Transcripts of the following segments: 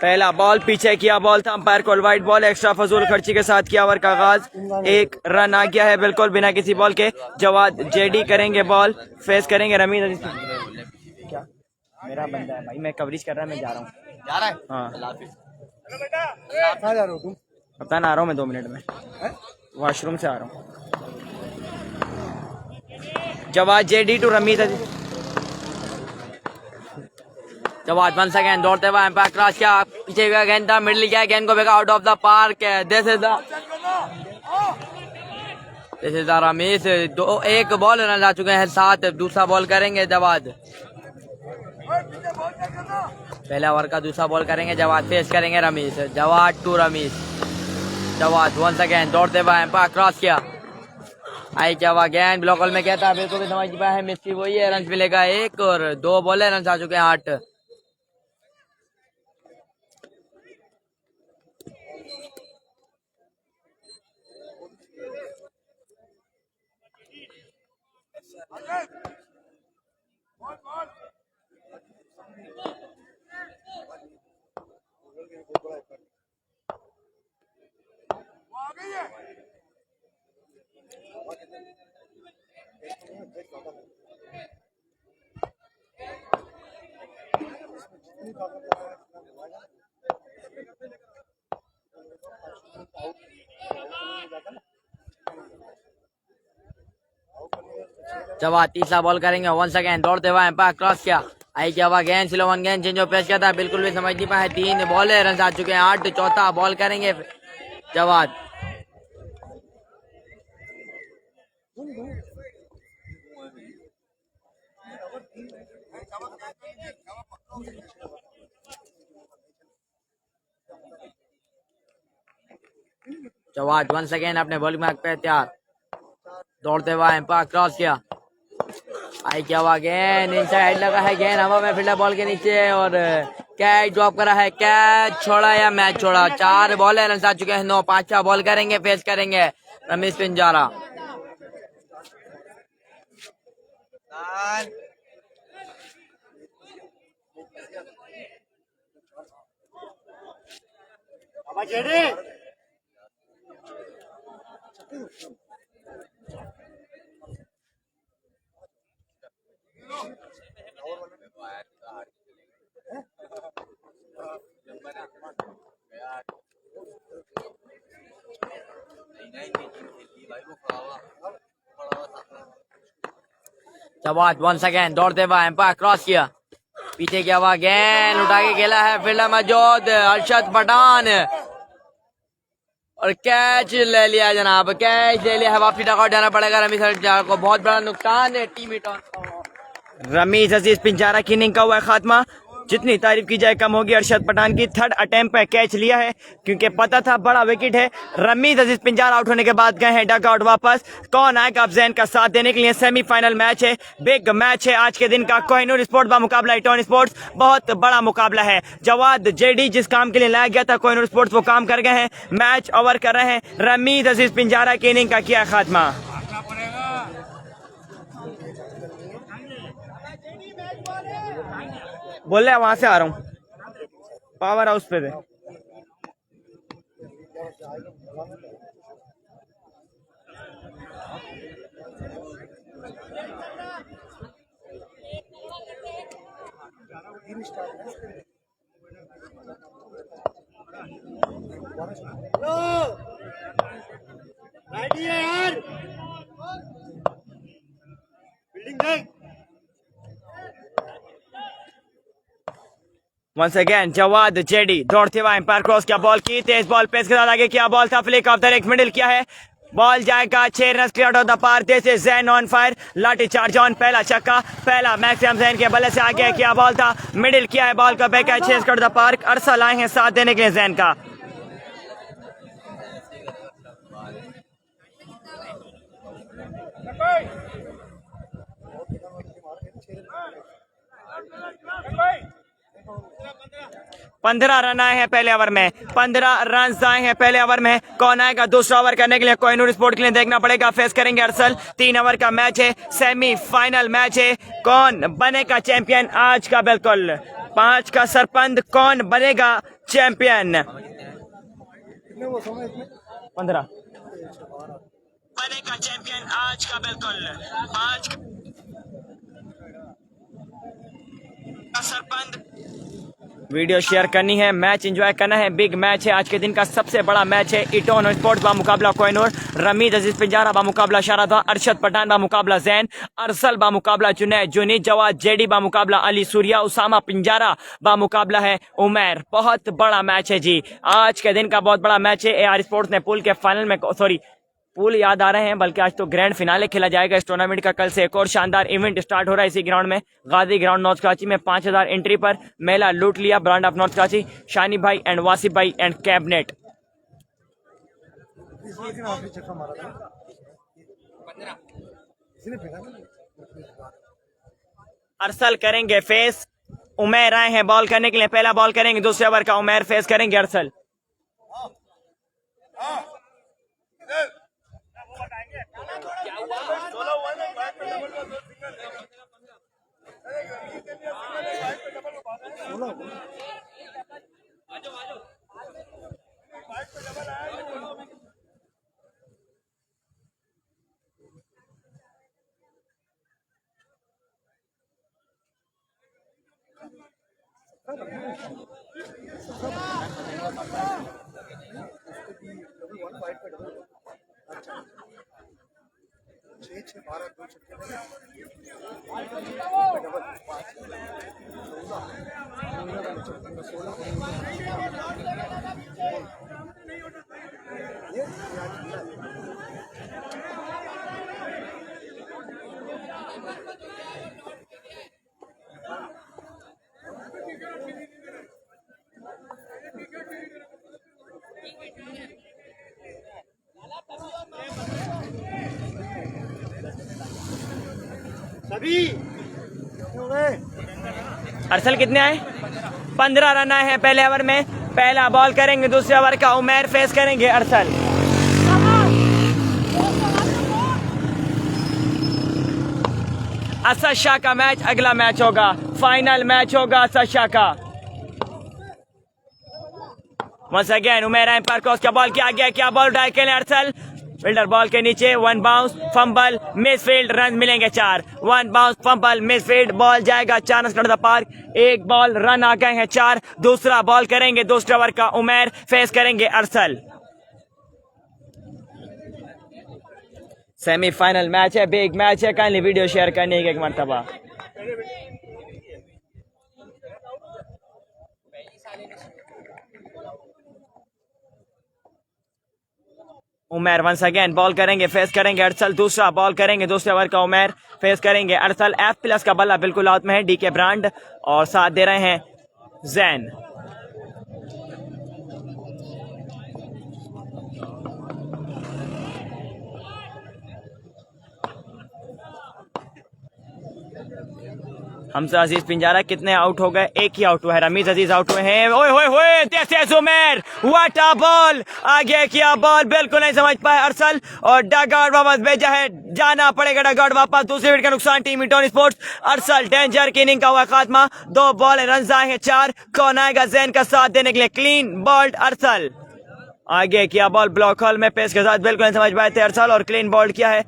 पहला बॉल पीछे किया बॉल था, अंपायर को वाइड बॉल एक्स्ट्रा फजूल खर्ची के साथ किया ओवर का आगाज। एक रन आ गया है बिल्कुल बिना किसी बॉल के। जवाद जेडी करेंगे बॉल, फेस करेंगे रमीज अजीज। क्या मेरा बंदा है भाई, मैं कवरेज कर रहा, मैं जा रहा हूँ। हाँ पता ना, आ रहा हूँ मैं 2 मिनट में, वॉशरूम से आ रहा हूँ। Jawad JD to Ramiz Aziz. Jawad once again दौड़ते हुए एम्पायर क्रॉस किया, पीछे गया गेंद था, मिडिल किया, गेंद को फेंका out of the park. This is the Ramiz. एक बॉल रन आ चुके हैं 7, दूसरा बॉल करेंगे जवाद। पहला ओवर का दूसरा बॉल करेंगे जवाद, फेस करेंगे Ramiz. Jawad to Ramiz. Jawad once again दौड़ते हुए एम्पायर क्रॉस किया, आई क्या हुआ, गेंद ब्लॉक होल में क्या था, बिल्कुल भी समझ पाया है, मिस्टी वही है, रन मिलेगा 1 और 2 बॉल रन आ चुके हैं 8। जवाब तीसरा बॉल करेंगे, वंस अगेन दौड़ते हुए एम्पायर क्रॉस किया, आई क्या हुआ, गेंद स्लो वन गेंद चेंज पेश किया था, बिल्कुल भी समझ नहीं पाए, 3 बॉल रन आ चुके हैं 8। चौथा बॉल करेंगे जवाद। जवाद वंस अगेन अपने बॉलिंग मार्क पे तैयार, दौड़ते हुए एम्पायर क्रॉस किया, आई क्या हुआ, गेंद इनसाइड लगा है, गेंद हवा में फील्डर बॉल के नीचे और कैच ड्रॉप करा है, कैच छोड़ा या मैच छोड़ा। 4 बॉल रन आ चुके हैं 9। 5वां बॉल करेंगे, फेस करेंगे रमेश पिंजारा। जवाद वंस अगेन दौड़ते हुए एम्पायर क्रॉस किया, पीछे क्या हुआ, गेंद उठा के खेला है फील्डर मौजूद अरशद पठान और कैच ले लिया जनाब, कैच ले लिया है, वापसी डकआउट जाना पड़ेगा रमीज पिंजारा को, बहुत बड़ा नुकसान है टीम रमीज अजीज पिंजारा की इनिंग का हुआ खात्मा। जितनी तारीफ की जाए कम होगी। अरशद पठान की 3rd अटेम्प्ट पे कैच लिया है क्योंकि पता था बड़ा विकेट है। रमीज अजीज पिंजारा आउट होने के बाद गए हैं डकआउट वापस। कौन आएगा अफजैन का साथ देने के लिए? सेमीफाइनल मैच है, बिग मैच है आज के दिन का। कोहिनूर स्पोर्ट्स बा मुकाबला इटॉन स्पोर्ट्स, बहुत बड़ा मुकाबला है। जवाद जेडी जिस काम के लिए लाया गया था कोहिनूर स्पोर्ट्स, वो काम कर गए हैं, मैच ओवर कर रहे हैं। रमीज अजीज पिंजारा की इनिंग का किया खात्मा। बोल रहे वहां से आ रहा हूँ, पावर हाउस पे थे। यार building once again Jawad JD दौड़ते हुए एम्पायर क्रॉस किया, बॉल की तेज बॉल पेस के साथ आगे किया, बॉल था flick off the leg, middle किया है, बॉल जाएगा 6 रन क्लियर ऑफ द पार। This is Zain on fire, lathi charge on, पहला छक्का, पहला मैक्सिमम जैन के बल्ले से आगे किया, बॉल था मिडिल किया है, बॉल का बैक है 6 रन द पार्क। अरसल आए हैं साथ देने के लिए जैन का। 15 रन आए हैं पहले ओवर में, 15 रन आए हैं पहले ओवर में। कौन आएगा दूसरा ओवर करने के लिए? कोहिनूर स्पोर्ट के लिए देखना पड़ेगा। फेस करेंगे अरसल। 3 ओवर का मैच है, सेमीफाइनल मैच है। कौन बनेगा चैंपियन आज का? बिल्कुल 5 का सरपंच, कौन बनेगा चैंपियन? 15 बनेगा चैंपियन आज का, बिल्कुल 5 का सरपंच। वीडियो शेयर करनी है, मैच एंजॉय करना है। बिग मैच है, आज के दिन का सबसे बड़ा मैच है। इटोन स्पोर्ट्स बा मुकाबला कोहिनूर, रमीज अजीज पिंजारा बा मुकाबला शारदा, अरशद पठान बा मुकाबला जैन, अरसल बा मुकाबला जुनैद, जुनीद जवाद, जेडी बा मुकाबला अली सूर्या, उसामा पिंजारा बा मुकाबला है उमैर। बहुत बड़ा मैच है जी, आज के दिन का बहुत बड़ा मैच है। AR स्पोर्ट्स ने पूल के फाइनल में, सॉरी पूल याद आ रहे हैं, बल्कि आज तो ग्रैंड फिनाले खेला जाएगा इस टूर्नामेंट का। कल से एक और शानदार इवेंट स्टार्ट हो रहा है इसी ग्राउंड में, गाजी ग्राउंड नॉर्थ कराची में। 5000 एंट्री पर मेला लूट लिया ब्रांड ऑफ नॉर्थ कराची, शानी भाई एंड वासिफ भाई एंड कैबिनेट। अरसल करेंगे फेस, उमैर आए हैं बॉल करने के लिए। पहला बॉल करेंगे दूसरे ओवर का, उमैर फेस करेंगे अरसल। अरसल कितने आए? 15 रन आए हैं पहले ओवर में। पहला बॉल करेंगे दूसरे ओवर का, उमैर फेस करेंगे अरसल। असद शाह का मैच अगला मैच होगा, फाइनल मैच होगा असद शाह का। वंस अगेन उमैर आए पर क्रॉस, क्या बॉल किया गया, क्या बॉल उठाए के लिए अरसल। फील्डर बॉल के नीचे, 1 बाउंस, फंबल, मिसफील्ड, रन मिलेंगे 4। 1 बाउंस, फंबल, मिसफील्ड, बॉल जाएगा 4 run the park. 1 ball, run आ गए हैं 4। दूसरा बॉल करेंगे दूसरे ओवर का, उमैर फेस करेंगे अरसल। सेमीफाइनल मैच है, बिग मैच है। काइंडली वीडियो शेयर करने की एक मरतबा। उमैर वंस अगेन बॉल करेंगे, फेस करेंगे अरसल। दूसरा बॉल करेंगे दूसरे ओवर का, उमैर फेस करेंगे अरसल। F+ का बल्ला बिल्कुल आउट में है, DK ब्रांड, और साथ दे रहे हैं जैन। हमजा अजीज पिंजारा कितने आउट हो गए? एक ही आउट हुआ है, रमीज अजीज आउट हुए हैं। ओए होए होए, this is Umair, what a ball! आगे किया बॉल, बिल्कुल नहीं समझ पाए अरसल, और डगआउट वापस भेजा है। जाना पड़ेगा डगआउट वापस। दूसरे विकेट का नुकसान टीम इटोन स्पोर्ट्स। अरसल डेंजर की इनिंग का हुआ खात्मा। 2 बॉल रन आए हैं 4। कौन आएगा जैन का साथ देने के लिए? Clean bowled Arsal. आगे किया बॉल ब्लॉक हॉल में, पेस के साथ बिल्कुल नहीं समझ पाए थे अरसल, और क्लीन बॉल्ड किया है।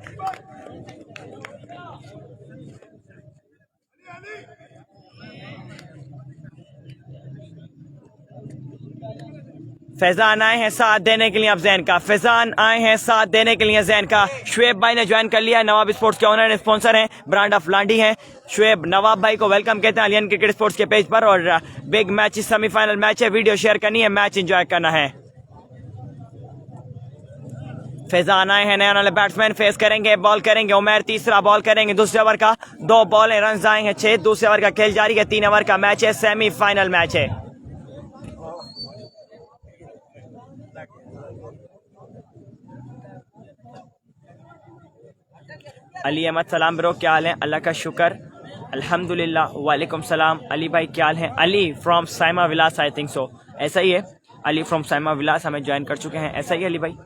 फैजान आए हैं साथ देने के लिए अब जैन का। फैजान आए हैं साथ देने के लिए जैन का। शुएब भाई ने ज्वाइन कर लिया है, नवाब स्पोर्ट्स के ओनर स्पॉन्सर हैं, ब्रांड ऑफ लांडी हैं। शुएब नवाब भाई को वेलकम कहते हैं अलियन क्रिकेट स्पोर्ट्स के पेज पर। और बिग मैच, सेमीफाइनल मैच है, वीडियो शेयर करनी है, मैच एंजॉय करना है। फैजान आए हैं नए वाले बैट्समैन, फेस करेंगे, बॉल करेंगे उमैर। तीसरा बॉल करेंगे दूसरे ओवर का। 2 बॉल रन आए हैं 6। दूसरे ओवर का खेल जारी है, 3 ओवर का मैच है, सेमीफाइनल मैच है। अली अहमद सलाम ब्रो, क्या हाल है? अल्लाह का शुक्र, अल्हम्दुलिल्लाह। वालेकुम सलाम। अली भाई क्या हाल है? Ali from Saima Vilas, I think so, ऐसा ही है। अली फ्रॉम साइमा विलास हमें ज्वाइन कर चुके हैं, ऐसा ही है अली भाई।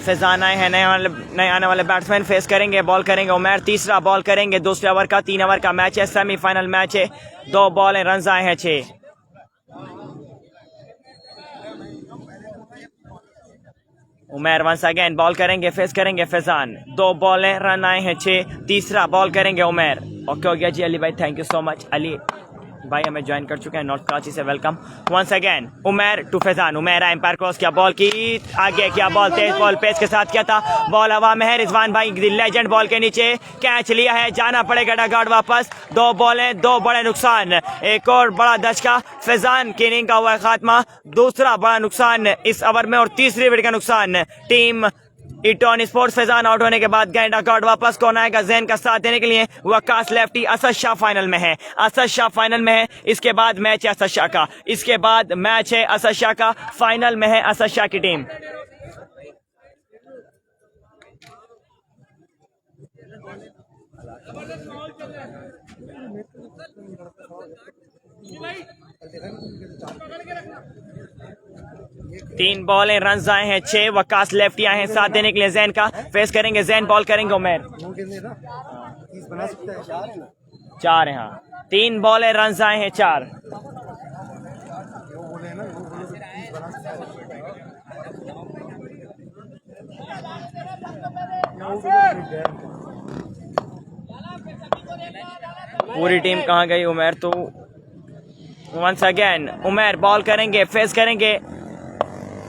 फैजान आए हैं, नए आने वाले बैट्समैन फेस करेंगे, बॉल करेंगे उमैर, तीसरा बॉल करेंगे दूसरे ओवर का। 3 ओवर का मैच है, सेमीफाइनल मैच है, 2 बॉल हैं, रन आए हैं 6। उमैर वंस अगेन बॉल करेंगे, फेस करेंगे फैजान, 2 बॉल हैं, रन आए हैं 6, तीसरा बॉल करेंगे उमैर। ओके हो गया जी अली भाई, thank you so much. Ali भाई हमें ज्वाइन कर चुके हैं नॉर्थ कराची से, welcome once again. Umair to Faizan, Umair umpire cross किया, बॉल की आगे किया, बॉल तेज बॉल पेस के साथ किया था, बॉल हवा में है, रिजवान भाई लेजेंड बॉल के नीचे कैच लिया है, जाना पड़ेगा डगआउट वापस। 2 बॉल हैं, 2 बड़े नुकसान, एक और बड़ा दचका, फैजान की इनिंग का हुआ है खात्मा, दूसरा बड़ा नुकसान इस ओवर में और तीसरी विकेट का नुकसान। टीम इटॉन स्पोर्ट्स फैजान आउट होने के बाद गए डगआउट वापस, कौन आएगा जैन का साथ देने के लिए? वकास लेफ्टी, असद शाह फाइनल में है, असद शाह फाइनल में है, इसके बाद मैच है असद शाह का, इसके बाद मैच है असद शाह का, फाइनल में है असद शाह की टीम। तीन बॉल हैं, रन आए हैं 6, वकास लेफ्टी आए हैं साथ देने के लिए जैन का, फेस करेंगे जैन, बॉल करेंगे उमैर। 4 है, हाँ 3 बॉल हैं, रन आए हैं 4। पूरी टीम कहाँ गई? उमैर तो वंस अगेन उमैर बॉल करेंगे, फेस करेंगे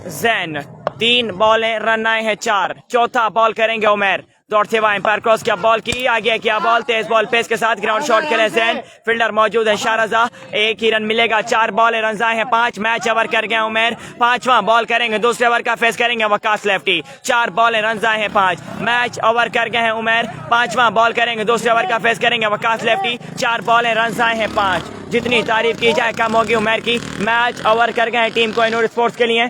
जैन, 3 बॉल हैं, रन आए हैं 4, चौथा बॉल करेंगे उमैर, दौड़ते हुए एम्पायर क्रॉस किया, बॉल की आगे किया, बॉल तेज बॉल पेस के साथ ग्राउंड शॉट खेले जैन, फील्डर मौजूद है शाहरजा, एक ही रन मिलेगा, 4 बॉल रन आए हैं 5, मैच ओवर कर गया उमैर, 5वां बॉल करेंगे दूसरे ओवर का, फेस करेंगे वकास लेफ्टी, 4 बॉल रन आए हैं 5, मैच ओवर कर गए हैं उमैर, 5वां बॉल करेंगे दूसरे ओवर का, फेस करेंगे वकास लेफ्टी, 4 बॉल रन आए हैं 5। जितनी तारीफ की जाए कम होगी उमैर की, मैच ओवर कर गए हैं टीम कोहिनूर स्पोर्ट्स के लिए।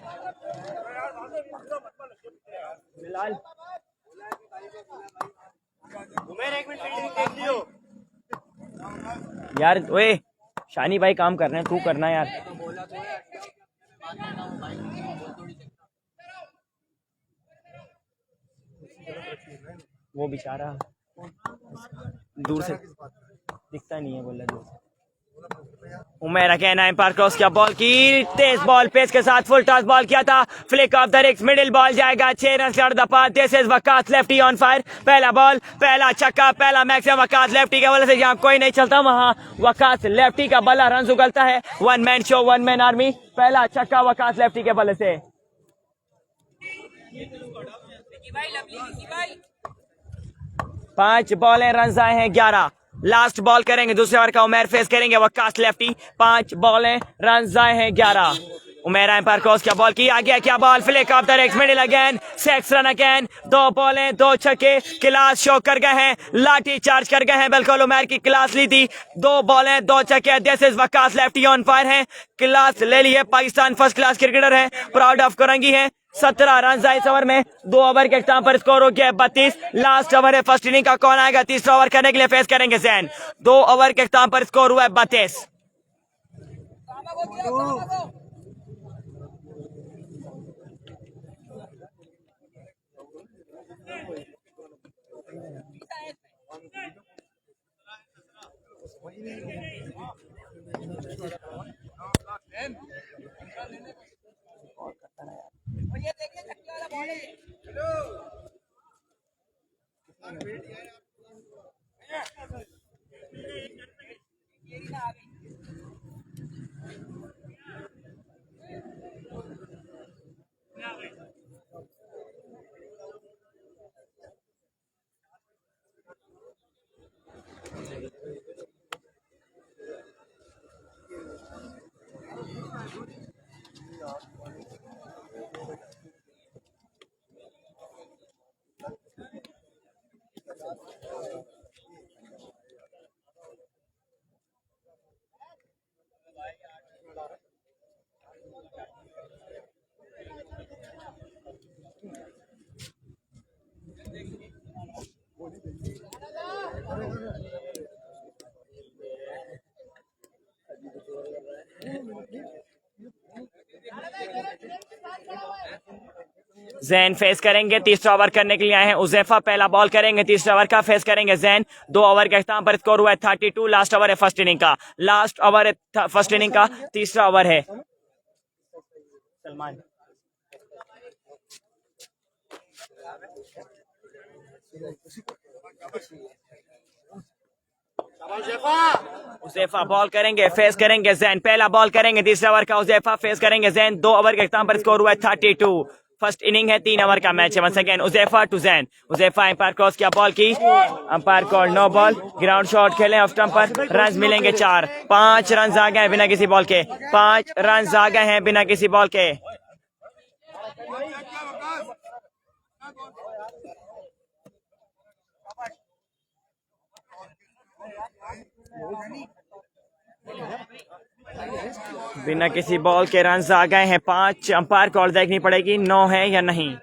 यार ओए शानी भाई काम कर रहे हैं, तू करना यार। वो बेचारा दूर से दिखता नहीं है, बोला दूर से। उमैर अगेन एम्पायर क्रॉस किया, बॉल की तेज बॉल पेस के साथ फुल टॉस बॉल किया था, फ्लिक ऑफ द रिक्स, मिडिल बॉल जाएगा, 6 रन से द पार। This is Waqas lefty on fire, पहला बॉल, पहला छक्का, पहला मैच है वकास लेफ्टी के बल्ले से, जहां कोई नहीं चलता वहां वकास लेफ्टी का बल्ला रन उगलता है। 1 मैन शो 1 मैन आर्मी, पहला छक्का वकास लेफ्टी के बल्ले से। 5 बॉलें, रन आए हैं 11, लास्ट बॉल करेंगे दूसरे ओवर का, उमैर फेस करेंगे वकास लेफ्टी, 5 बॉलें, रन आए हैं 11। उमैर एम्पायर क्रॉस किया, बॉल की आगे क्या बॉल, फ्लिक ऑफ द रिक्स, मिडिल अगेन, 6 रन अगेन, 2 बॉलें 2 छक्के, क्लास शो कर गए हैं, लाठी चार्ज कर गए हैं, बिल्कुल उमैर की क्लास ली थी, 2 बॉलें 2 छक्के। This is Waqas lefty on fire है, क्लास ले ली है, पाकिस्तान फर्स्ट क्लास क्रिकेटर है, प्राउड ऑफ कोरंगी है। 17 रन आए इस ओवर में, 2 ओवर के इख्तिताम पर स्कोर हो गया है 32। लास्ट ओवर है फर्स्ट इनिंग का, कौन आएगा तीसरा ओवर करने के लिए? फेस करेंगे जैन, 2 ओवर के इख्तिताम पर स्कोर हुआ है 32। जैन फेस करेंगे, तीसरा ओवर करने के लिए आए हैं उजैफा। पहला बॉल करेंगे, तीसरा ओवर का फेस करेंगे जैन। 2 ओवर के अख्ताम पर स्कोर हुआ है 32। लास्ट ओवर है फर्स्ट इनिंग का, लास्ट ओवर है फर्स्ट इनिंग का, तीसरा ओवर है। सलमान उजैफा बॉल करेंगे, फेस करेंगे जैन। पहला बॉल करेंगे, तीसरा ओवर का उजैफा फेस करेंगे जैन। 2 ओवर के अख्ताम पर स्कोर हुआ है 32। फर्स्ट इनिंग है, 3 ओवर का मैच है। Once again Huzaifa to Zain. Huzaifa umpire cross किया, बॉल की, umpire call no ball. Ground shot खेले ऑफ स्टंप पर, रन मिलेंगे 4। 5 रन आ गए हैं बिना किसी बॉल के, 5 रन आ गए हैं बिना किसी बॉल के। बिना किसी बॉल के रन आ गए हैं 5। अंपायर कॉल देखनी पड़ेगी 9 है या नहीं।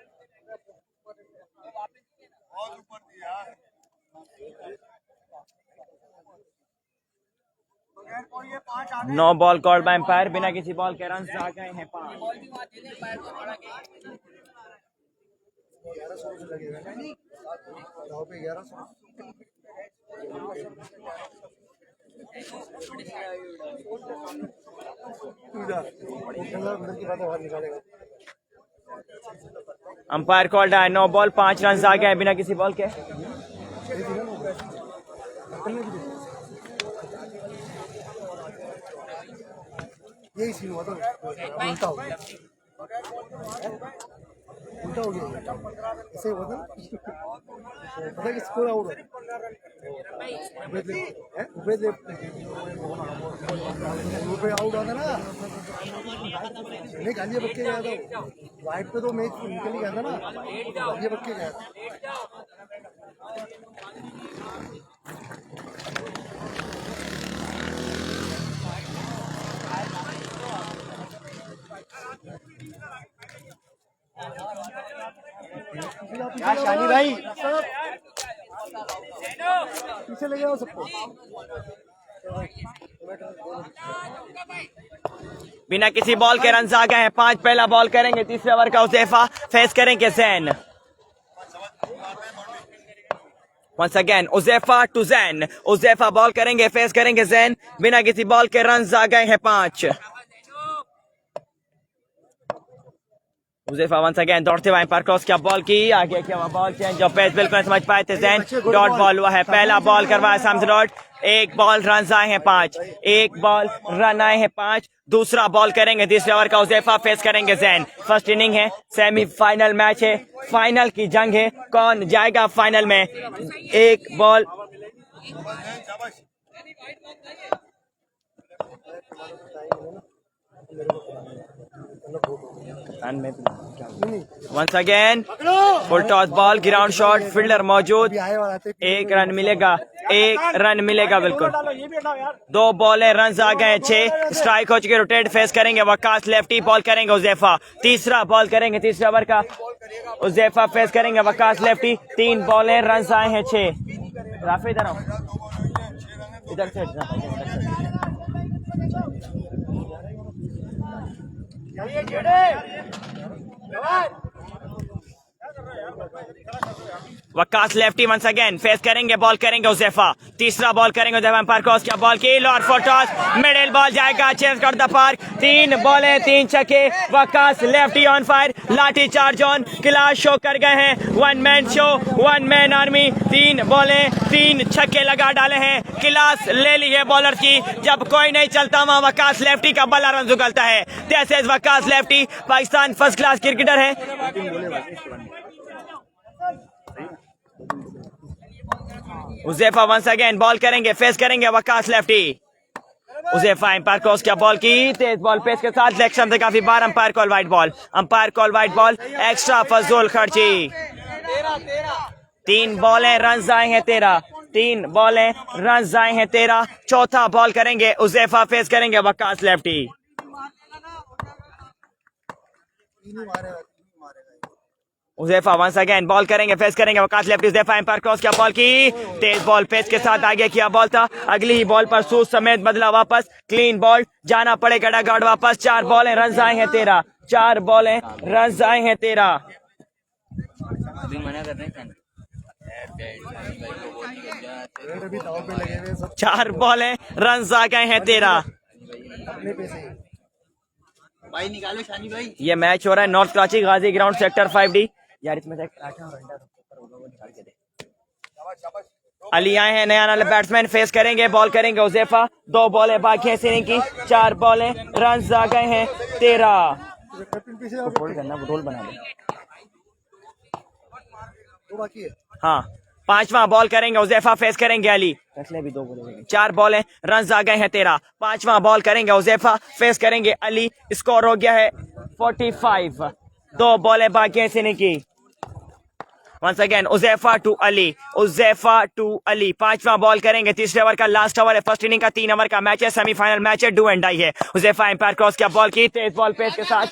No ball called by umpire, बिना किसी बॉल के रन आ गए हैं 5। अंपायर कॉल्ड है नो बॉल, 5 रन आ गए हैं बिना किसी बॉल के। यही सीन हुआ था, उल्टा हो गया, उल्टा हो गया, ऐसे हुआ था। पता है कि स्कोर आउट आउट आता ना, नहीं गालिया बक्के गया था वाइट पे, तो मैच निकल गया था ना, गालिया बक्के गया था। शानी भाई पीछे ले जाओ सबको। बिना किसी बॉल के रन आ गए हैं 5। पहला बॉल करेंगे, तीसरे ओवर का उजैफा फेस करेंगे Zain. Once again Huzaifa to Zain. Huzaifa ball करेंगे, फेस करेंगे जैन। बिना किसी बॉल के रन आ गए हैं 5। उजैफा वंस अगेन दौड़ते हुए पर क्रॉस किया, बॉल की, आगे किया बॉल चेंज, जो पेस बिल्कुल समझ पाए थे जैन। डॉट बॉल हुआ है, पहला बॉल करवाया सामसे डॉट। 1 बॉल रन आए हैं 5, 1 बॉल रन आए हैं 5। दूसरा बॉल करेंगे, तीसरे ओवर का उजैफा फेस करेंगे जैन। फर्स्ट इनिंग है, सेमीफाइनल मैच है, फाइनल की जंग है, कौन जाएगा फाइनल में। 1 ball once again full toss ball, ground shot, fielder मौजूद, 1 रन मिलेगा, 1 रन मिलेगा बिल्कुल। 2 बॉलें, रन आ गए 6। स्ट्राइक हो चुके, रोटेट फेस करेंगे वकास लेफ्टी। बॉल करेंगे उजैफा, तीसरा बॉल करेंगे, तीसरे ओवर का उजैफा फेस करेंगे वकास लेफ्टी। 3 बॉलें, रन आए हैं 6। राफी इधर से Waqas lefty once again face करेंगे, बॉल करेंगे उजैफा। तीसरा बॉल करेंगे उजैफा, अंपायर क्रॉस किया, बॉल की, lower for toss, middle ball जाएगा, चेंज कर द पार्क। 3 बॉलें, 3 छक्के, Waqas lefty on fire, lathi charge on, class show कर गए हैं। 1 मैन शो, 1 मैन आर्मी। 3 बॉलें, 3 छक्के लगा डाले हैं, क्लास ले ली है बॉलर की। जब कोई नहीं चलता वहां वकास लेफ्टी का बल्ला रन उगलता है। This is Waqas lefty, Pakistan first class cricketer है। उजैफा वंस अगेन बॉल करेंगे, फेस करेंगे Waqas lefty. Huzaifa umpire cross किया, बॉल की, तेज बॉल पेस के साथ लेग स्टंप से काफी बार umpire call wide ball, umpire call wide ball, extra फजूल खर्ची। 3 बॉलें, रन आए हैं 13। 3 बॉलें, रन आए हैं 13। चौथा बॉल करेंगे, उजैफा फेस करेंगे Waqas lefty. Huzaifa once again ball करेंगे, फेस करेंगे, Waqas left Huzaifa umpire cross किया, बॉल की तेज बॉल पेस के साथ आगे किया, बॉल था अगली ही बॉल पर सूज समेत बदला वापस, क्लीन बॉल, जाना पड़ेगा डगआउट वापस। 4 बॉलें रन आए हैं 13, 4 बॉलें रन आए हैं 13। रेड अभी दाव पे लगे हुए सब 4 बॉलें रन आ गए हैं 13। अपने पे से ही। भाई निकालो शानी भाई। ये मैच हो रहा है नॉर्थ कराची गाजी ग्राउंड सेक्टर 5D। यार इसमें से अली आए हैं नया नाले बैट्समैन, फेस करेंगे, बॉल करेंगे उज़ैफा, 2 बॉलें बाकी है सीने की, 4 बॉलें रन आ गए हैं 13। कैप्टन पीछे आओ, करना रोल बना दे। दो बाकी है। हाँ 5वां बॉल करेंगे उज़ैफा, फेस करेंगे अली, भी 2 बॉलें, 4 बॉलें रन आ गए हैं 13। 5वां बॉल करेंगे उज़ैफा, फेस करेंगे अली, स्कोर हो गया है 45, 2 बॉलें बाकी है सीने की। Once again Huzaifa to Ali, Huzaifa to Ali, 5वां बॉल करेंगे, तीसरे ओवर का लास्ट ओवर है, फर्स्ट इनिंग का 3 ओवर का मैच है, सेमीफाइनल मैच है, डू एंड डाई है। उज़ैफा एम्पायर क्रॉस किया, बॉल की तेज बॉल पेस के साथ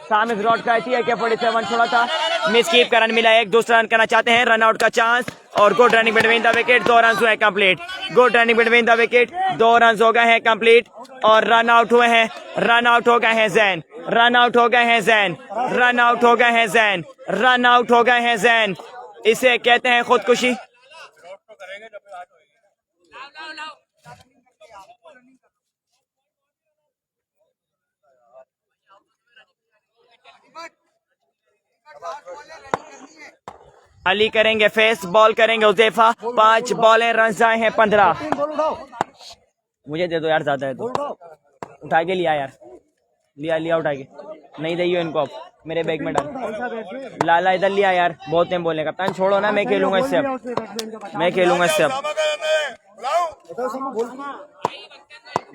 सामने रॉड का के 47 छोड़ा था, मिस कीप का रन मिला, एक दूसरा रन करना चाहते हैं, रन आउट का चांस और good running between the wicket, 2 run हुए complete, good running between the wicket, 2 run हो गए हैं कंप्लीट और रन आउट हुए हैं, रन आउट हो गए हैं जैन, रन आउट हो गए हैं जैन, रन आउट हो गए हैं जैन, रन आउट हो गए हैं जैन, इसे कहते हैं खुदकुशी। अली करेंगे फेस, बॉल करेंगे उज़ैफा, 5 बॉलें रन आए हैं 15। 3 बॉल उठाओ, मुझे दे दो यार, ज्यादा है तो। बॉल उठाओ। उठा के लिया यार, लिया उठा के, नहीं दियो इनको, अब मेरे बैग में डाल। ऐसा बैठ में लाला इधर लिया यार, बहुत टाइम बोलने, कप्तान छोड़ो ना, मैं खेलूंगा इससे अब, मैं खेलूंगा इससे अब, बताओ सब बोल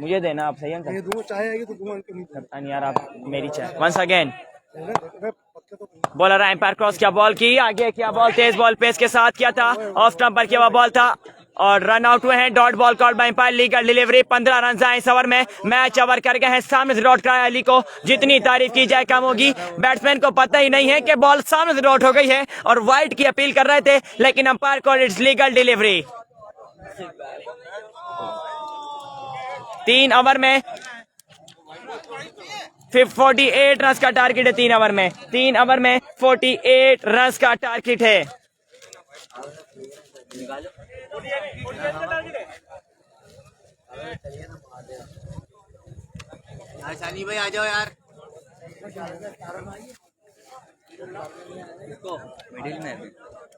मुझे देना आप, सही है ये दूंगा, चाय आएगी तो दूंगा इनको नहीं। कप्तान यार, आप मेरी चाय। वंस अगेन पक्का तो बॉलर एम्पायर क्रॉस किया, बॉल की आगे किया, बॉल तेज बॉल पेस के साथ किया था, ऑफ स्टंप पर किया हुआ बॉल था और रन आउट हुए हैं। Dot ball called by umpire, legal delivery, 15 run आए इस ओवर में, मैच ओवर कर गए हैं। सामने से डॉट कराया अली को, जितनी तारीफ की जाए कम होगी, बैट्समैन को पता ही नहीं है कि बॉल सामने से डॉट हो गई है और वाइड की अपील कर रहे थे, लेकिन umpire called its legal delivery. 3 over में 48 रन का टारगेट है, 3 ओवर में, 3 ओवर में 48 रन का टारगेट है। यार शानी भाई आ जाओ यार। मिडिल में,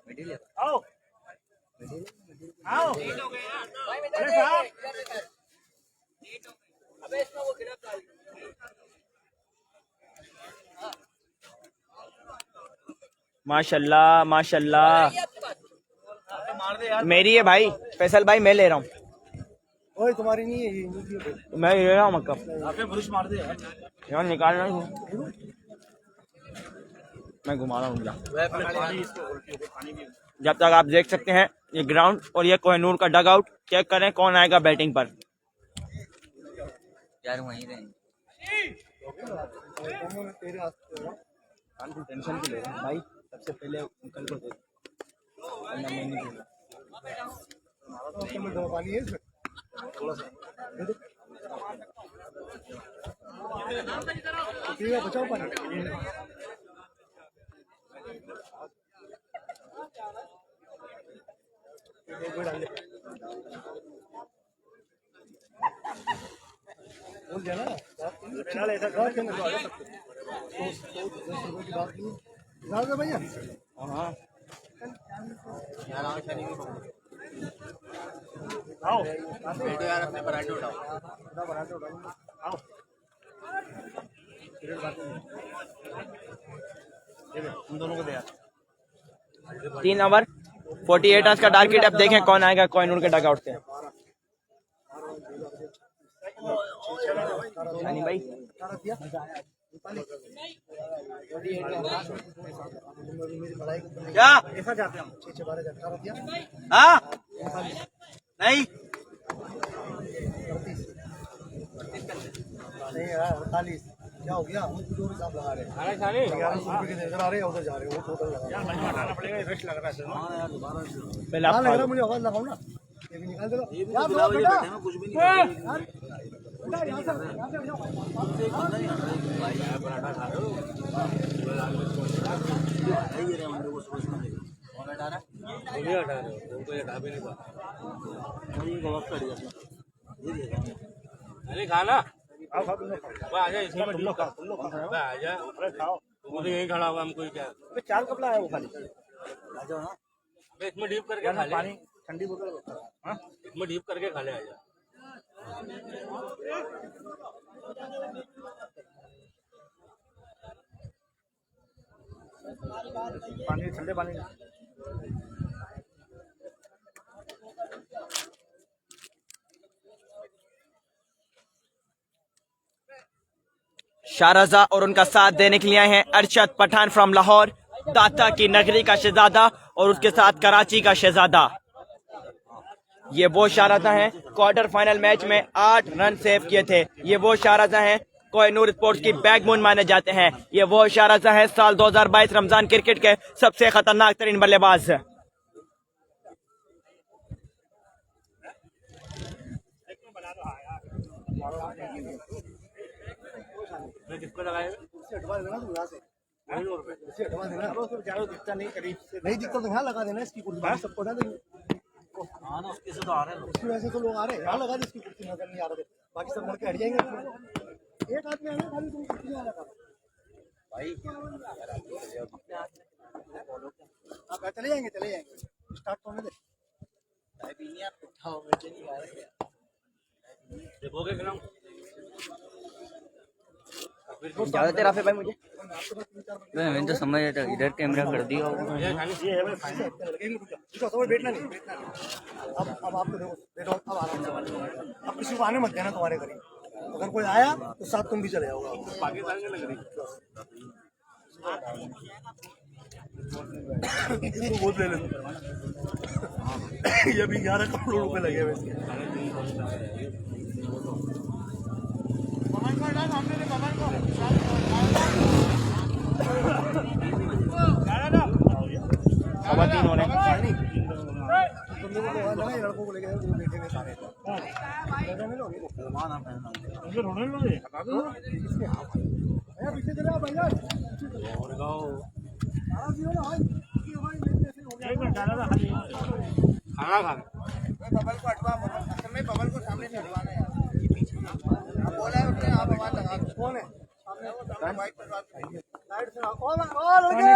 मिडिल आओ आओ माशाल्लाह माशाल्लाह, मेरी है भाई, फैसल भाई मैं ले रहा हूँ, ओए तुम्हारी नहीं है ये, इनकी है। मैं ले रहा हूँ मक्कब, आपने ब्रुश मार दे यार निकाल रहा हूँ, मैं घुमा रहा हूँ। जब तक आप देख सकते हैं ये ग्राउंड और ये कोहिनूर का डग आउट, चेक करें कौन आएगा बैटिंग पर। यार वहीं रहेंगे। तेरे हाथ टेंशन क्यों ले रहे हैं भाई, सबसे पहले अंकल को दे वरना मैं नहीं दूंगा। में दो पानी है इसमें थोड़ा सा दे दो। ठीक है, बचाओ पानी। एक मिनट डाल दे। बोल दिया ना, चल ऐसा कर के मजा आ सकते तो 10 रुपए की बात नहीं ज्यादा भैया। हाँ यार आओ शानी भी आओ बैठो यार, अपने पराठे उठाओ। आओ तुम दोनों को दे यार। 3 ओवर 48 रन का टारगेट, अब देखें कौन आएगा कोहिनूर के डग आउट से। यानी भाई क्या ऐसा जाते हम 6 12 18 दिया हाँ नहीं नहीं यार 48 क्या हो गया? हम कुछ और हिसाब लगा रहे हैं। खाने खाने 1100 रुपये के इधर आ रहे हैं, उधर जा रहे हैं, वो टोटल लगा रहे हैं। हटाना पड़ेगा, रेस्ट लग रहा है। हाँ यार दोबारा पहले हाँ, आप लग रहा है मुझे, आवाज लगाओ ना, ये भी निकाल दो यार, दो बैठे बेटा, हैं, कुछ भी नहीं बेटा, यहाँ से यहाँ से जाओ। भाई यार पराठा खा रहे हो ये रहे बंदे को सोचना देगा कौन हटा रहा है नहीं हटा रहे हो तुमको ये हटा भी नहीं पा नहीं गलत कर दिया ये देखा अरे खाना आओ खाओ, तुम लोग खाओ। आ जा इसमें तुम लोग खाओ, तुम लोग खाओ। आ जा अरे खाओ। तुम तो यहीं खड़ा होगा हमको क्या अबे 4 कप लाया वो खाली। आ जाओ ना अबे इसमें डीप करके खा ले पानी ठंडी बोतल रखा है। हाँ? इसमें डीप करके खा ले आ जा पानी ठंडे पानी में। शाहरजा और उनका साथ देने के लिए आए हैं अरशद पठान फ्रॉम लाहौर, दाता की नगरी का शहजादा और उसके साथ कराची का शहजादा। ये वो शाहरजा हैं क्वार्टर फाइनल मैच में 8 रन सेव किए थे। ये वो शाहरजा हैं कोहिनूर स्पोर्ट्स की बैकबोन माने जाते हैं। ये वो शाहरजा हैं साल 2022 रमजान क्रिकेट के सबसे खतरनाक तरीन बल्लेबाज। किसको लगाए इसे हटवा देना तुम यहाँ से। इसे हटवा देना। ज्यादा दिखता नहीं करीब से नहीं दिक्कत तो यहाँ लगा देना इसकी कुर्सी, बाकी सबको हटा देंगे। हाँ ना उसके से तो आ रहे हैं लोग इसकी वजह से तो लोग आ रहे हैं, यहाँ लगा दे इसकी कुर्सी, नजर नहीं आ रहे थे, बाकी सब लड़के हट जाएंगे। एक आदमी आना खाली, तुम कुर्सी यहाँ लगा दो। भाई आप चले जाएंगे, चले जाएंगे, स्टार्ट होने दे। देखोगे फिर हम ज्यादा देर आफे भाई मुझे मैंने तो समझ आता इधर कैमरा कर दिया होगा। बैठना नहीं, बैठना नहीं। अब आपको देखो, बैठो, अब आराम से। अब किसी को आने मत देना तुम्हारे करीब। अगर कोई आया तो साथ तुम भी चले जाओगे। पाकिस्तान के लग रही इनको गोद ले लेते। ये भी 11 करोड़ रुपए लगे हुए इसके। सवा 3 होने। लड़कों को लेके वो बैठे हुए सारे। पीछे चले आओ भैया। खाना खा बबल को हटवा, असल में बबल को सामने से हटवाना है। बोला है उसने, आप आवाज लगा दो। कौन है? सामने वो सामने बाइक पर बात करेंगे। साइड से आओ। और लगे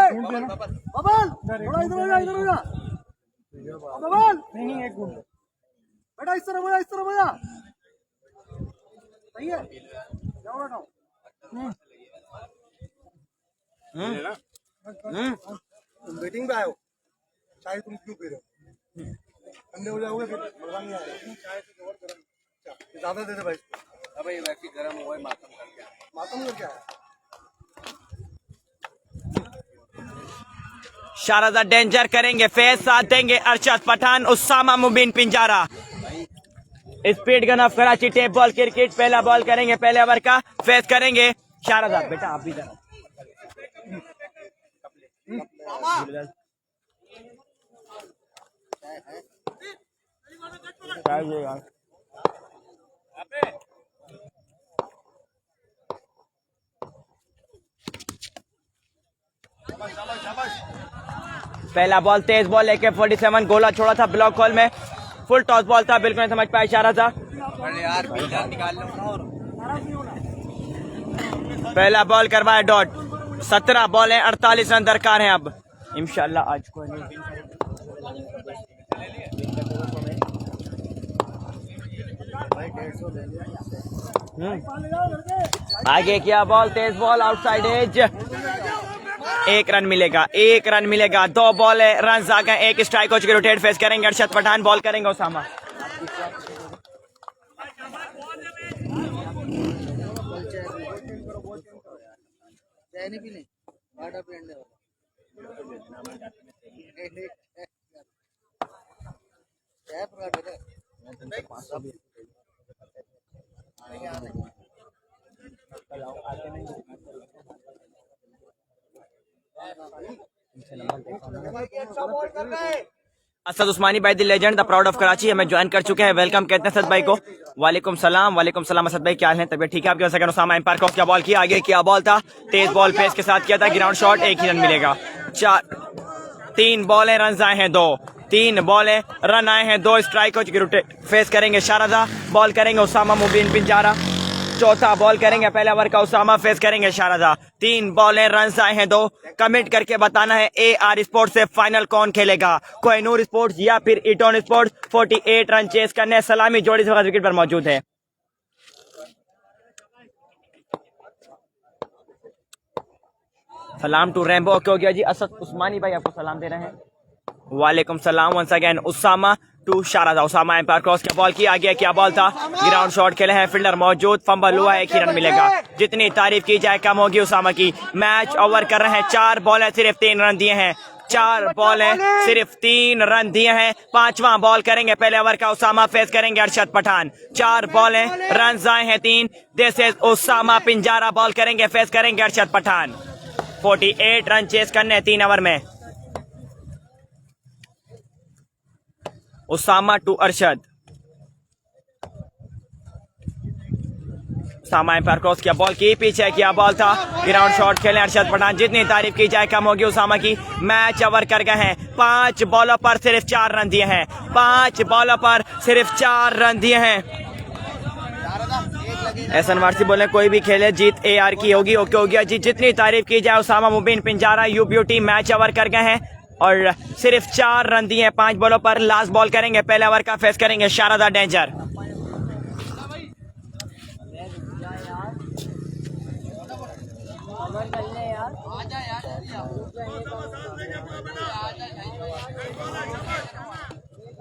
बबल, थोड़ा इधर हो जा, इधर हो जा। बबल नहीं, एक मिनट बेटा, इस तरफ हो जा, इस तरफ हो जा। सही है, जाओ बेटा। तुम वेटिंग पे आए हो, चाय तुम क्यों पी रहे हो? ठंडे हो जाओगे फिर मजा नहीं आएगा। चाय से और गरम ज्यादा दे दे भाई। भाई वैसे गर्म हुआ है मातम करके मातम कर क्या है? शाहरजा डेंजर करेंगे, फेस साथ देंगे Arshad Pathan, Usama Mubeen Pinjara. Speed gun of Karachi tape ball cricket, पहला बॉल करेंगे पहले ओवर का, फेस करेंगे शाहरजा। बेटा आप भी जरा पहला बॉल तेज बॉल लेके 47 गोला छोड़ा था ब्लॉक होल में, फुल टॉस बॉल था, बिल्कुल नहीं समझ पाया शाहरजा। यार निकाल लो ना और पहला बॉल करवाया डॉट। 17 बॉल है, 48 रन दरकार हैं अब। इंशाल्लाह आज को नहीं। आगे क्या बॉल, तेज बॉल, आउटसाइड एज। 1 रन मिलेगा, 1 रन मिलेगा। 2 बॉल है, रन आ गए, 1 स्ट्राइक हो चुके। रोटेट फेस करेंगे अरशद पठान, बॉल करेंगे उसामा। चाय भी नहीं, आटा पेंडे असद उस्मानी भाई the legend the proud of Karachi हमें ज्वाइन कर चुके हैं। वेलकम कहते हैं असद भाई को। वालेकुम सलाम असद भाई, क्या हाल है? तबियत ठीक है आपके? सेकंड उसामा एम्पायर क्रॉस क्या बॉल किया, आगे क्या बॉल था, तेज बॉल पेस के साथ किया था, ग्राउंड शॉट, 1 ही रन मिलेगा। 3 बॉलें रन आए हैं 2, 3 बॉलें रन आए हैं 2। स्ट्राइक फेस करेंगे शारदा, बॉल करेंगे उसामा मुबीन पिंजारा। चौथा बॉल करेंगे पहले ओवर का उसामा, फेस करेंगे शारदा। 3 बॉलें रन आए हैं 2। कमेंट करके बताना है AR स्पोर्ट्स से फाइनल कौन खेलेगा, कोहिनूर स्पोर्ट्स या फिर ईटन स्पोर्ट्स। 48 रन चेस करने, सलामी जोड़ी इस वक्त विकेट पर मौजूद है। सलाम टू रैम्बो। ओके हो गया जी। असद उस्मानी भाई आपको सलाम दे रहे हैं। वालेकुम सलाम once again. Usama to Sharda, Usama umpire cross क्या बॉल किया, आगे क्या बॉल था, ग्राउंड शॉट खेले हैं, फील्डर मौजूद, फंबल हुआ, 1 ही रन मिलेगा। जितनी तारीफ की जाए कम होगी उसामा की। मैच ओवर कर रहे हैं, 4 बॉलें सिर्फ 3 रन दिए हैं, 4 बॉलें सिर्फ 3 रन दिए हैं। 5वां बॉल करेंगे पहले ओवर का उसामा, फेस करेंगे अरशद पठान। 4 बॉलें रन आए हैं 3। This is Usama Pinjara, ball करेंगे फेस करेंगे अरशद पठान। 48 रन चेस करने 3 ओवर में। Usama to Arshad, Usama umpire cross किया, बॉल की पीछे किया बॉल था, ग्राउंड शॉट खेले अरशद पठान। जितनी तारीफ की जाए कम होगी उसामा की। मैच ओवर कर गए हैं, 5 बॉलों पर सिर्फ 4 रन दिए हैं, 5 बॉलों पर सिर्फ 4 रन दिए हैं। एहसन वारसी बोले कोई भी खेले जीत AR की होगी। ओके हो गया जी। जितनी तारीफ की जाए Usama Mubeen Pinjara you beauty, match over कर गए हैं और सिर्फ 4 रन दिए हैं 5 बॉलों पर। लास्ट बॉल करेंगे पहले ओवर का, फेस करेंगे शारदा डेंजर।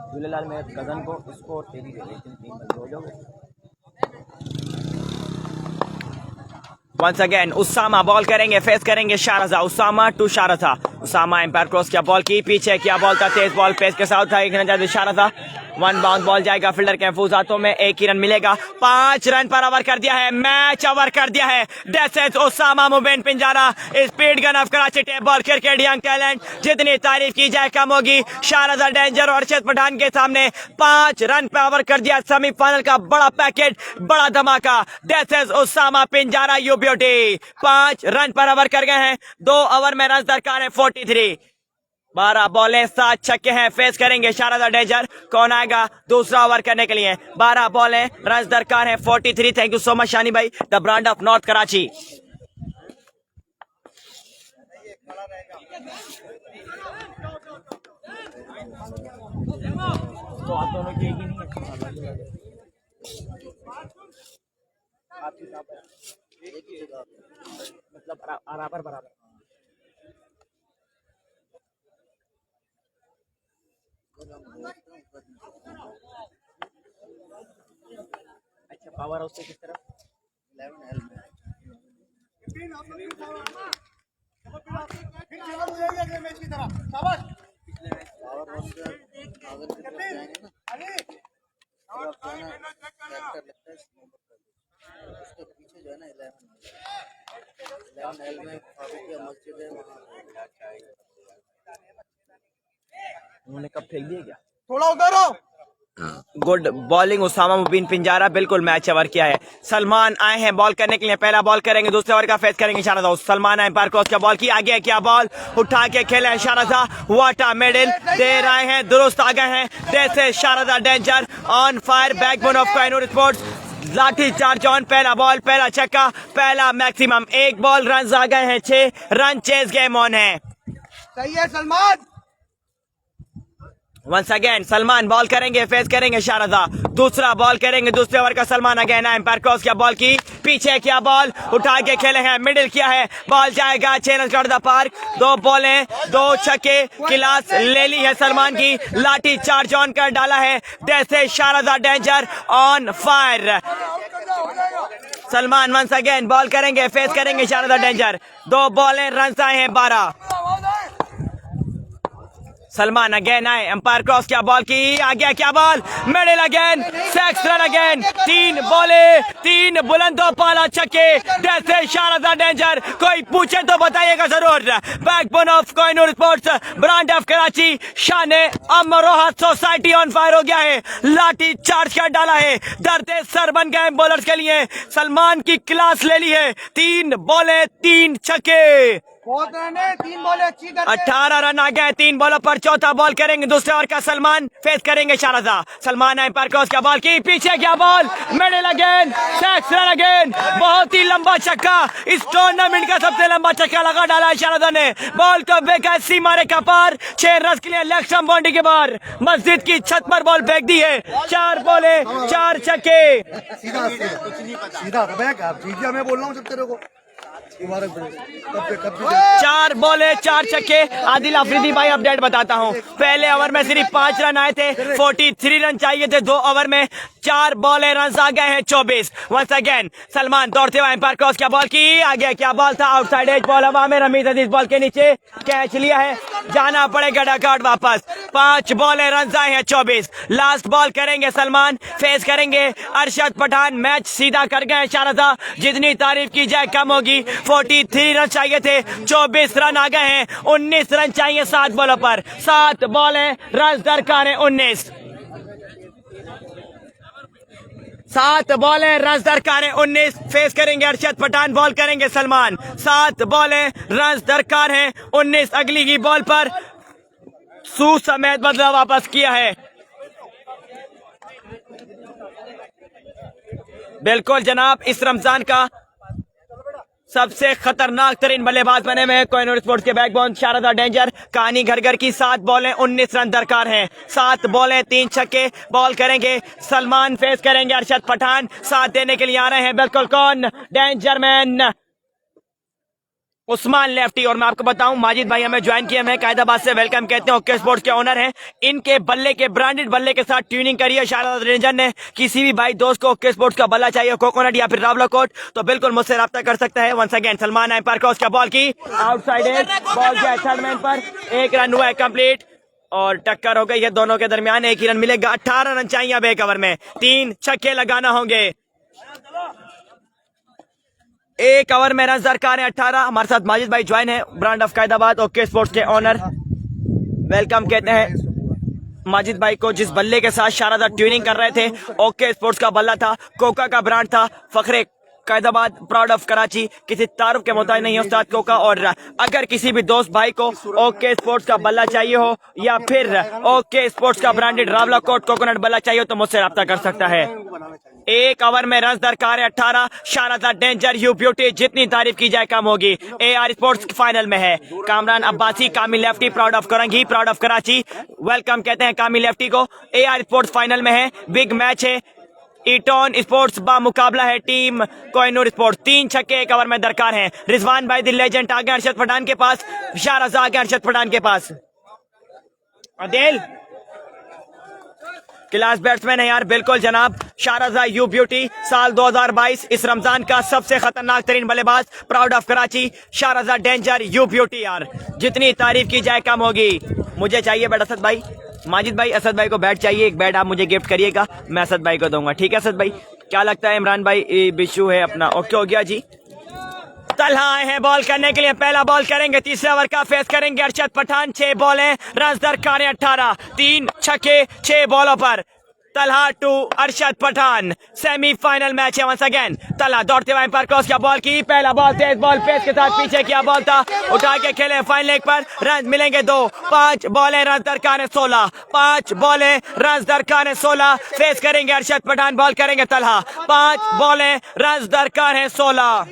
झूलेलाल मेरे कजन को इसको तेरी दे, लेकिन 3 बंदे हो जाओगे। वंस अगेन उसामा बॉल करेंगे, फेस करेंगे Sharda. Usama to Sharda, Usama umpire cross क्या बॉल की पीछे किया बॉल था, तेज बॉल पेस के साथ था, 1 रन शारदा। 1 बाउंस बॉल जाएगा फील्डर के महफूज हाथों में, 1 ही रन मिलेगा। 5 रन पर ओवर कर दिया है, मैच ओवर कर दिया है। This is Usama Mubeen Pinjara, speed gun of Karachi, tape ball cricket young talent. जितनी तारीफ की जाए कम होगी। शारदा डेंजर और अरशद पठान के सामने 5 रन पर ओवर कर दिया। सेमीफाइनल का बड़ा पैकेट, बड़ा धमाका। This is Usama Pinjara you beauty. 5 run पर ओवर कर गए हैं, 2 ओवर में रन दरकार है 43। 12 बॉलें 7 छक्के हैं, फेस करेंगे शारदा डेंजर। कौन आएगा दूसरा ओवर करने के लिए? 12 बॉलें रन दरकार है 43। थैंक यू सो मच शानी भाई, the brand of north Karachi. तो आप दोनों की एक ही नहीं है, मतलब बराबर बराबर। अच्छा पावर हाउस से किस तरफ? 11L में मैच की तरफ शाबाश। पावर हाउस से आगे की तरफ जाएंगे ना, उसके पीछे जो है ना 11L में फारूकिया मस्जिद है, उन्होंने कब फेंक दिया क्या? थोड़ा उधर हो। गुड बॉलिंग उसामा मुबीन पिंजारा, बिल्कुल मैच ओवर किया है। सलमान आए हैं बॉल करने के लिए, पहला बॉल करेंगे, दूसरे ओवर का फेस करेंगे शारदा। सलमान आए पार क्रॉस क्या बॉल की, आगे क्या बॉल उठा के खेले हैं शारदा। वाटा मिडिल दे रहे हैं, दुरुस्त आ गए हैं। जैसे Sharda danger on fire, backbone of Kohinoor sports. Lathi charge on, पहला बॉल, पहला छक्का, पहला मैक्सिमम। 1 बॉल रन आ गए हैं, 6 रन चेस गेम ऑन है। सही है Salman. Once again Salman ball करेंगे, फेस करेंगे शारदा। दूसरा बॉल करेंगे, दूसरे ओवर का सलमान अगेन एम्पायर क्रॉस किया बॉल की पीछे किया बॉल उठा के खेले हैं, मिडिल किया है, बॉल जाएगा 6 रन का पार्क। 2 बॉलें 2 छक्के, क्लास ले ली है सलमान की। लाठी चार्ज ऑन कर डाला है, जैसे Sharda danger on fire. Salman once again ball करेंगे, फेस करेंगे शारदा डेंजर। 2 बॉलें रन आए हैं 12। सलमान अगेन आए, अंपायर क्रॉस किया, बॉल की आ गया, क्या ball, middle again, 6 run again, 3 बॉले 3 बुलंदो पाला छक्के, जैसे शारदा डेंजर, कोई पूछे तो बताइएगा जरूर। Backbone of Kohinoor sports, brand of Karachi, शान अमरोहा सोसाइटी ऑन फायर हो गया है, लाठी चार्ज कर डाला है, दर्द सर बन गए बॉलर्स के लिए, सलमान की क्लास ले ली है, 3 बॉले 3 छक्के, बहुत रन है, 3 बॉल अच्छी कर 18 रन आ गए 3 बॉलों पर। चौथा बॉल करेंगे दूसरे ओवर का सलमान, फेस करेंगे शारजा, सलमान एम्पायर क्रॉस का बॉल की, पीछे क्या ball, middle again, 6 run again, बहुत ही लंबा छक्का, इस टूर्नामेंट का सबसे लंबा छक्का लगा डाला है शारदा ने, बॉल को बेका सीमारे का पार, 6 रन के लिए लेग स्टंप बाउंड्री के बाहर, मस्जिद की छत पर बॉल फेंक दी है, 4 बॉले 4 छक्के। सीधा सीधा मैं बोल रहा हूँ सब तेरे को, 4 बॉले 4 छक्के। आदिल अफरीदी भाई अपडेट बताता हूँ, पहले ओवर में सिर्फ 5 रन आए थे, 43 रन चाहिए थे 2 ओवर में, 4 बॉले रन आ गए हैं 24। वंस अगेन सलमान दौड़ते हुए एम्पायर क्रॉस क्या बॉल की, आगे क्या बॉल था, आउटसाइड एज बॉल हवा में, रमीज अजीज बॉल के नीचे कैच लिया है, जाना पड़ेगा डकआउट वापस। 5 बॉले रन आए हैं 24। लास्ट बॉल करेंगे सलमान, फेस करेंगे अरशद पठान, मैच सीधा कर गए शारजा, जितनी तारीफ की जाए कम होगी, 43 रन चाहिए थे, 24 रन आ गए हैं, 19 रन चाहिए 7 बॉलों पर, 7 बॉलें रन दरकार है 19, 7 बॉलें रन दरकार है 19। फेस करेंगे अरशद पठान, बॉल करेंगे सलमान, 7 बॉलें रन दरकार है 19। अगली की बॉल पर सू समेत बदला वापस किया है, बिल्कुल जनाब इस रमजान का सबसे खतरनाक तरीन बल्लेबाज बने हुए हैं कोहिनूर स्पोर्ट्स के बैकबोन शारदा डेंजर, कहानी घर घर की। 7 बॉलें 19 रन दरकार हैं, 7 बॉलें 3 छक्के। बॉल करेंगे सलमान, फेस करेंगे अरशद पठान, साथ देने के लिए आ रहे हैं बिल्कुल कौन, डेंजर मैन उस्मान लेफ्टी। और मैं आपको बताऊं माजिद भाई हमें ज्वाइन किए, हमें कायदाबाद से वेलकम कहते हैं, ओके स्पोर्ट्स के ओनर हैं। इनके बल्ले के ब्रांडेड बल्ले के साथ ट्यूनिंग करी है शारदा डेंजर ने। किसी भी भाई दोस्त को ओके स्पोर्ट्स का बल्ला चाहिए, कोकोनट या फिर रावला कोट, तो बिल्कुल मुझसे रब्ता कर सकता है। Once again Salman umpire cross का बॉल की, आउटसाइड एज बॉल किया थर्ड मैन पर, 1 रन हुआ है कंप्लीट और टक्कर हो गई है दोनों के दरमियान, 1 ही रन मिलेगा। 18 रन चाहिए अब 1 ओवर में, 3 छक्के लगाना होंगे। 1 ओवर में रन दरकार है 18। हमारे साथ माजिद भाई ज्वाइन है, brand of Qaidabad okay sports के ओनर, वेलकम कहते हैं माजिद भाई को। जिस बल्ले के साथ शारदा ट्यूनिंग कर रहे थे ओके स्पोर्ट्स का बल्ला था, कोका का ब्रांड था, फखरे कायदाबाद, प्राउड ऑफ कराची, किसी तारुफ के मोहताज नहीं है उस्ताद कोका। और अगर किसी भी दोस्त भाई को ओके स्पोर्ट्स का बल्ला चाहिए हो या फिर ओके स्पोर्ट्स का ब्रांडेड रावला कोट कोकोनट बल्ला चाहिए हो तो मुझसे रब्ता कर सकता है। 1 ओवर में रन दरकार है 18। शारदा डेंजर यू ब्यूटी, जितनी तारीफ की जाए कम होगी। AR स्पोर्ट्स फाइनल में है, Kamran Abbasi, Kamil lefty, proud of Korangi, proud of Karachi, welcome कहते हैं कामिल लेफ्टी को। AR स्पोर्ट्स फाइनल में है, बिग मैच है, ईटॉन स्पोर्ट्स बा मुकाबला है टीम कोहिनूर स्पोर्ट्स। 3 छक्के 1 ओवर में दरकार हैं। रिजवान भाई दिल लेजेंड आ गए अरशद पठान के पास, शारजा आ गए अरशद पठान के पास। अदिल क्लास बैट्समैन है यार, बिल्कुल जनाब। शारजा यू ब्यूटी, साल 2022 इस रमजान का सबसे खतरनाक तरीन बल्लेबाज, proud of Karachi, Sharjah danger you beauty. यार जितनी तारीफ की जाए कम होगी। मुझे चाहिए बैट असद भाई, माजिद भाई असद भाई को बैट चाहिए, एक बैट आप मुझे गिफ्ट करिएगा, मैं असद भाई को दूंगा, ठीक है असद भाई? क्या लगता है इमरान भाई बिशू है अपना, ओके हो गया जी। तलहा आए हैं बॉल करने के लिए, पहला बॉल करेंगे तीसरे ओवर का, फेस करेंगे अरशद पठान। 6 बॉल है, रन दरकार 18, 3 छक्के 6 बॉलों पर। Talha to Arshad Pathan, semifinal match है। वंस अगेन तलहा दौड़ते हुए एम्पायर क्रॉस क्या बॉल की, पहला बॉल तेज बॉल पेस के साथ, पीछे क्या बॉल था, उठा के खेले फाइनल लेग पर, रन मिलेंगे 2। 5 बॉलें रन दरकार है 16, 5 बॉलें रन दरकार है 16। फेस करेंगे अरशद पठान, बॉल करेंगे तलहा, 5 बॉलें रन दरकार है 16।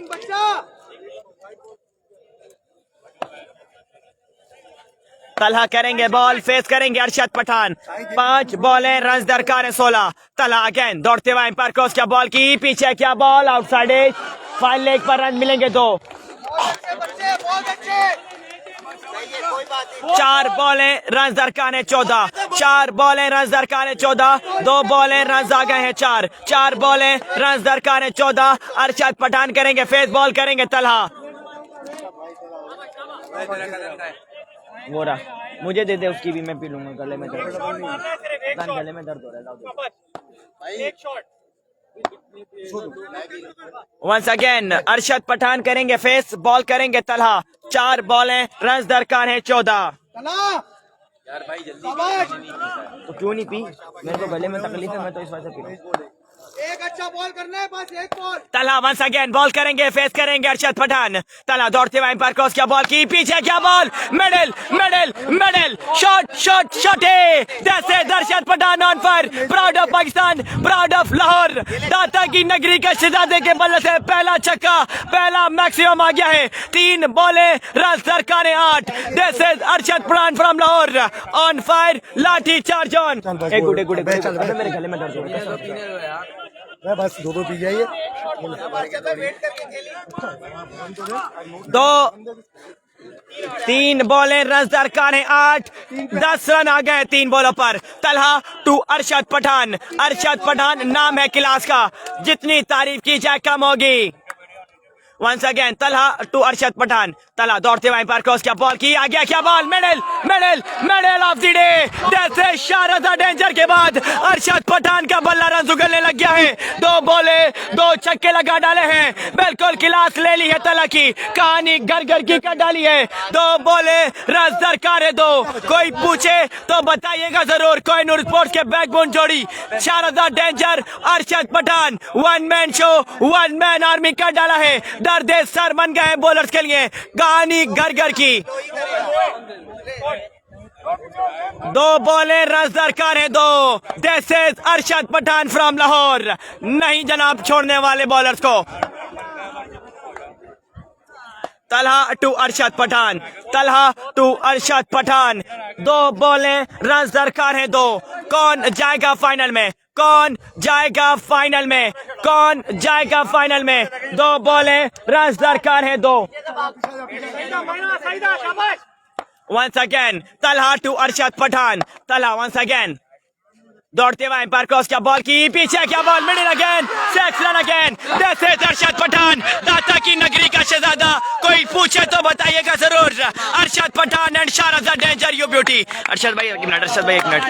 तलहा करेंगे बॉल, फेस करेंगे अरशद पठान, 5 बॉलें रन दरकार है 16। तलहा अगेन दौड़ते हुए एम्पायर क्रॉस क्या बॉल की, पीछे क्या ball, outside edge, final leg पर रन मिलेंगे 2। 4 बॉलें रन दरकार है 14, 4 बॉलें रन दरकार है 14, 2 बॉलें रन आ गए हैं 4, 4 बॉलें रन दरकार है 14। अरशद पठान करेंगे फेस, बॉल करेंगे तलहा, वो रहा, मुझे दे दे उसकी भी, मैं पी लूंगा। गले में दर्द, गले में दर्द हो रहा है। वंस अगेन अरशद पठान करेंगे फेस, बॉल करेंगे तलहा। 4 बॉलें, रन दरकार हैं 14। तो क्यों नहीं पी? मेरे को गले में तकलीफ है, मैं तो इस वजह से पी रहा हूं। एक अच्छा बॉल करना है, बस एक ball. Talha once again ball करेंगे, फेस करेंगे अरशद पठान। तलहा दौड़ते हुए एम्पायर क्रॉस किया, बॉल की पीछे क्या ball, middle middle middle, shot shot shot है। जैसे Arshad Pathan on fire, proud of Pakistan, proud of Lahore. दाता की नगरी के शहजादे के बल्ले से पहला छक्का, पहला मैक्सिमम आ गया है। 3 बॉलें, रन दरकार हैं 8। This is Arshad Pathan from Lahore on fire, lathi charge on. एक गुड मेरे गले में दर्द हो रहा है। बस 2-2 पी जाइए। 3 बॉलें, रन दरकार हैं 8। 10 रन आ गए 3 बॉलों पर। तलहा टू अरशद पठान। अरशद पठान नाम है क्लास का, जितनी तारीफ की जाए कम होगी। Once again Talha to Arshad Pathan. Talha दौड़ते हुए एम्पायर क्रॉस किया, बॉल की आ गया क्या ball, middle middle middle of the day. जैसे शारदा डेंजर के बाद अरशद पठान का बल्ला रन उगलने लग गया है। 2 बॉले, 2 छक्के लगा डाले हैं। बिल्कुल क्लास ले ली है तलहा की, कहानी घर घर की कर डाली है। 2 बॉले, रन दरकार है 2। कोई पूछे तो बताइएगा जरूर। कोई नूर स्पोर्ट्स के बैकबोन जोड़ी Sharda danger Arshad Pathan, 1 man show, 1 man army कर डाला है। दर्द सर बन गए हैं बॉलर्स के लिए, कहानी घर घर की। 2 बॉलें, रन दरकार है 2। This is Arshad Pathan from Lahore. नहीं जनाब छोड़ने वाले बॉलर्स को। Talha to Arshad Pathan, Talha to Arshad Pathan. 2 बॉलें, रन दरकार है 2। कौन जाएगा फाइनल में, कौन जाएगा फाइनल में, कौन जाएगा फाइनल में। 2 बॉलें, रन दरकार है 2। Once again Talha to Arshad Pathan. Talha once again दौड़ते हुए एम्पायर क्रॉस किया, बॉल की पीछे क्या ball, middle again, 6 run again. This is Arshad Pathan, दाता की नगरी का शहजादा। कोई पूछे तो बताइएगा जरूर। Arshad Pathan and Sharda danger you beauty. Arshad भाई 1 मिनट, अरशद भाई 1 मिनट।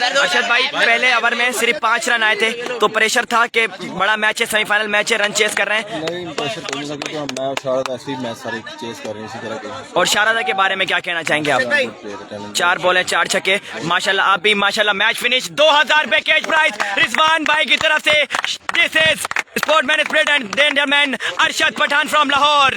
अरशद भाई पहले ओवर में सिर्फ 5 रन आए थे, तो प्रेशर था कि बड़ा मैच है, सेमीफाइनल मैच है, रन चेस कर रहे हैं। नहीं प्रेशर तो नहीं लगा, क्योंकि मैं और शारदा ऐसे ही मैच सारे चेस कर रहे हैं इसी तरह के। और शारदा के बारे में क्या कहना चाहेंगे आप? 4 बॉलें, 4 छक्के, माशाल्लाह। आप भी माशाल्लाह। मैच फिनिश 2000 रुपए कैश प्राइज रिजवान भाई की तरफ से। This is sportsman spirit and dangerman Arshad Pathan from Lahore.